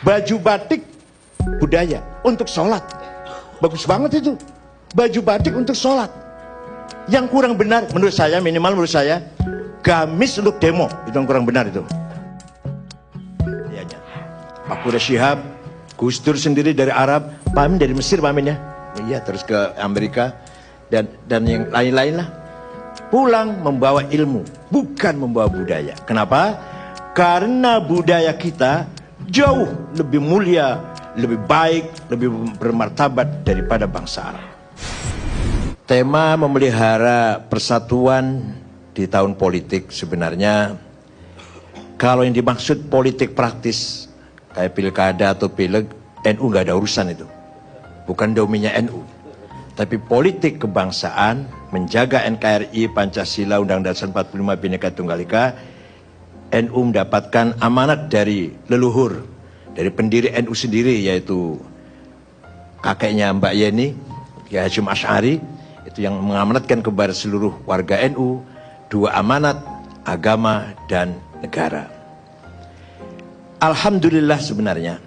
Baju batik budaya untuk sholat. Bagus banget itu. Baju batik untuk sholat. Yang kurang benar menurut saya, minimal menurut saya, gamis untuk demo. Itu yang kurang benar itu. Pak Quraish Shihab, Gus Dur sendiri dari Arab, Pak Amin dari Mesir, Pak Amin ya. Iya, terus ke Amerika dan yang lain-lain lah. Pulang membawa ilmu, bukan membawa budaya. Kenapa? Karena budaya kita jauh lebih mulia, lebih baik, lebih bermartabat daripada bangsa Arab. Tema memelihara persatuan di tahun politik sebenarnya, kalau yang dimaksud politik praktis kayak pilkada atau pileg, NU nggak ada urusan itu, bukan domainnya NU. Tapi politik kebangsaan, menjaga NKRI, Pancasila, Undang-Undang Dasar 45, Bhinneka Tunggal Ika, NU mendapatkan amanat dari leluhur, dari pendiri NU sendiri, yaitu kakeknya Mbak Yeni, Kiai Hasyim Asy'ari, itu yang mengamanatkan kepada seluruh warga NU, 2 amanat, agama dan negara. Alhamdulillah sebenarnya,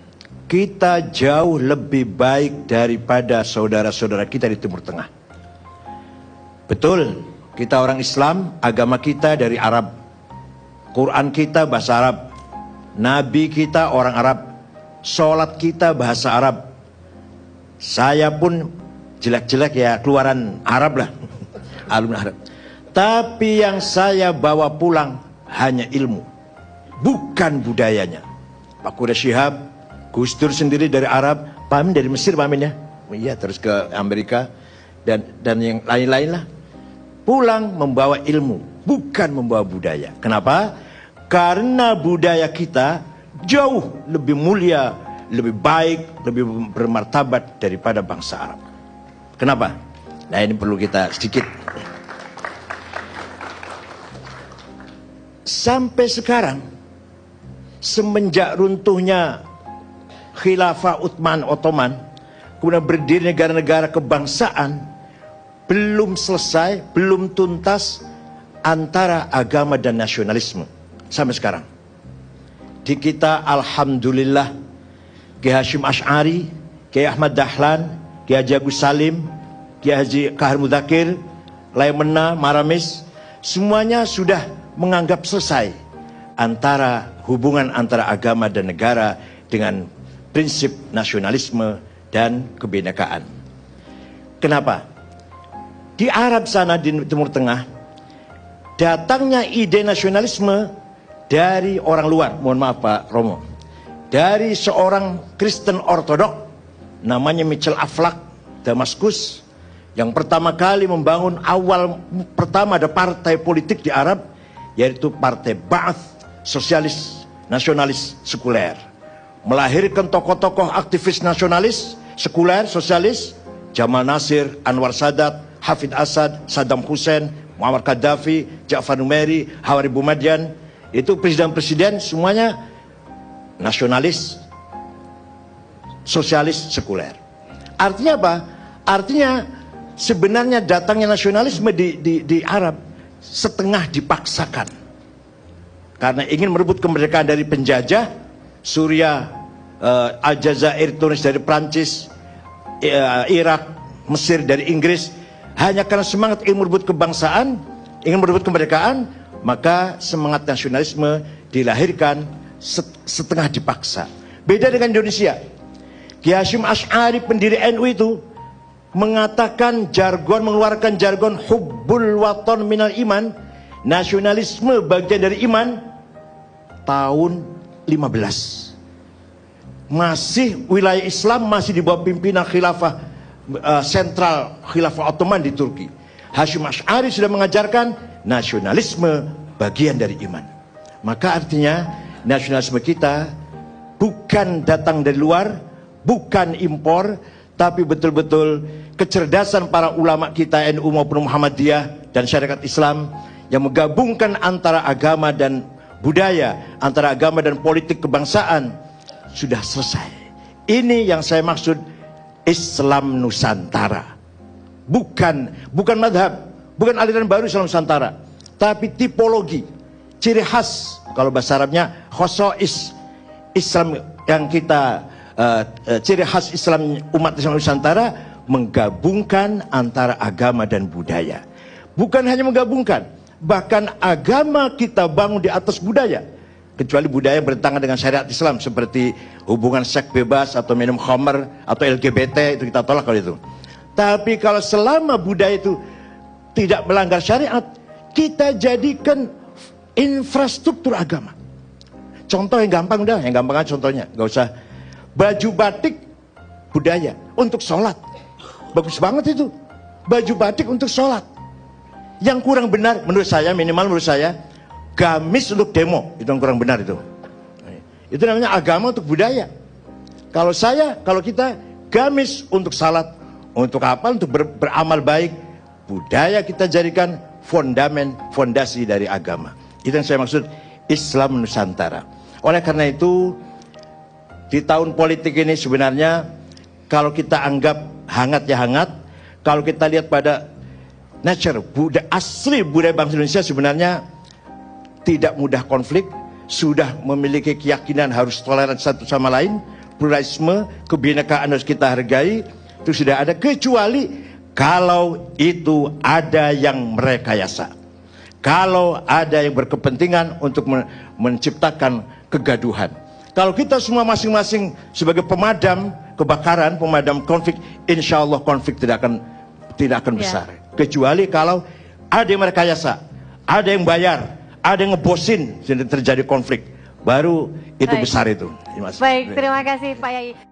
kita jauh lebih baik daripada saudara-saudara kita di Timur Tengah. Betul, kita orang Islam, agama kita dari Arab, Quran kita bahasa Arab, Nabi kita orang Arab, sholat kita bahasa Arab. Saya pun jelek-jelek ya, keluaran Arab lah, alumni Arab. Tapi yang saya bawa pulang hanya ilmu, bukan budayanya. Pak Quraish Shihab, Gus Dur sendiri dari Arab, Pak Amin dari Mesir, Pak Amin ya. Iya, terus ke Amerika dan yang lain-lain lah. Pulang membawa ilmu, bukan membawa budaya. Kenapa? Karena budaya kita jauh lebih mulia, lebih baik, lebih bermartabat daripada bangsa Arab. Kenapa? Nah, ini perlu kita sedikit. Sampai sekarang, semenjak runtuhnya Khilafah Utsman Ottoman, kemudian berdiri negara-negara kebangsaan, belum selesai, belum tuntas antara agama dan nasionalisme sampai sekarang. Di kita alhamdulillah, Kiai Hasyim Asy'ari, Kiai Ahmad Dahlan, Kiai Haji Agus Salim, Kiai Haji Kahar Mudzakkir, Laimena, Maramis, semuanya sudah menganggap selesai antara hubungan antara agama dan negara dengan prinsip nasionalisme dan kebinekaan. Kenapa? Di Arab sana, di Timur Tengah, datangnya ide nasionalisme dari orang luar. Mohon maaf Pak Romo, dari seorang Kristen Ortodok namanya Michel Aflaq, Damaskus, yang pertama kali membangun pertama ada partai politik di Arab, yaitu Partai Ba'ath, Sosialis Nasionalis Sekuler, melahirkan tokoh-tokoh aktivis nasionalis sekuler sosialis, Jamal Nasir, Anwar Sadat, Hafid Asad, Saddam Hussein, Muammar Gaddafi, Ja'far Numeri, Hawari Boumediene. Itu presiden-presiden semuanya nasionalis, sosialis, sekuler. Artinya apa? Artinya sebenarnya datangnya nasionalisme di Arab setengah dipaksakan, karena ingin merebut kemerdekaan dari penjajah. Suriah, Aljazair, Tunis dari Prancis, Irak, Mesir dari Inggris. Hanya karena semangat ingin merebut kebangsaan, ingin merebut kemerdekaan, maka semangat nasionalisme dilahirkan setengah dipaksa. Beda dengan Indonesia. Kiai Hasyim Asy'ari, pendiri NU itu mengatakan jargon, mengeluarkan jargon hubbul waton minal iman, nasionalisme bagian dari iman, tahun 15. Masih wilayah Islam masih di bawah pimpinan khilafah sentral Khilafah Ottoman di Turki. Hasyim Asy'ari sudah mengajarkan nasionalisme bagian dari iman. Maka artinya nasionalisme kita bukan datang dari luar, bukan impor, tapi betul-betul kecerdasan para ulama kita NU maupun Muhammadiyah dan syariat Islam yang menggabungkan antara agama dan budaya, antara agama dan politik kebangsaan sudah selesai. Ini yang saya maksud Islam Nusantara. Bukan madhab, bukan aliran baru Islam Nusantara, tapi tipologi, ciri khas, kalau bahasa Arabnya khosois, Islam yang kita ciri khas Islam umat Islam Nusantara menggabungkan antara agama dan budaya. Bukan hanya menggabungkan, bahkan agama kita bangun di atas budaya. Kecuali budaya yang bertentangan dengan syariat Islam seperti hubungan seks bebas atau minum khamr atau LGBT, itu kita tolak kalau itu. Tapi kalau selama budaya itu tidak melanggar syariat, kita jadikan infrastruktur agama. Contoh yang gampang udah, yang gampang aja contohnya, nggak usah. Baju batik budaya untuk sholat, bagus banget itu. Baju batik untuk sholat. Yang kurang benar menurut saya, minimal menurut saya, gamis untuk demo, itu yang kurang benar itu. Itu namanya agama untuk budaya. Kalau kita gamis untuk salat, untuk apa? Untuk beramal baik. Budaya kita jadikan fondasi dari agama. Itu yang saya maksud Islam Nusantara. Oleh karena itu, di tahun politik ini sebenarnya kalau kita anggap hangat ya hangat, kalau kita lihat pada nature, asli budaya bangsa Indonesia sebenarnya tidak mudah konflik, sudah memiliki keyakinan harus toleran satu sama lain, pluralisme, kebinekaan harus kita hargai, itu sudah ada, kecuali kalau itu ada yang merekayasa, kalau ada yang berkepentingan untuk menciptakan kegaduhan. Kalau kita semua masing-masing sebagai pemadam kebakaran, pemadam konflik, insya Allah konflik tidak akan besar. Kecuali kalau ada yang merekayasa, ada yang bayar, ada yang ngebosin sehingga terjadi konflik, baru itu besar itu. Baik, terima kasih Pak Yai.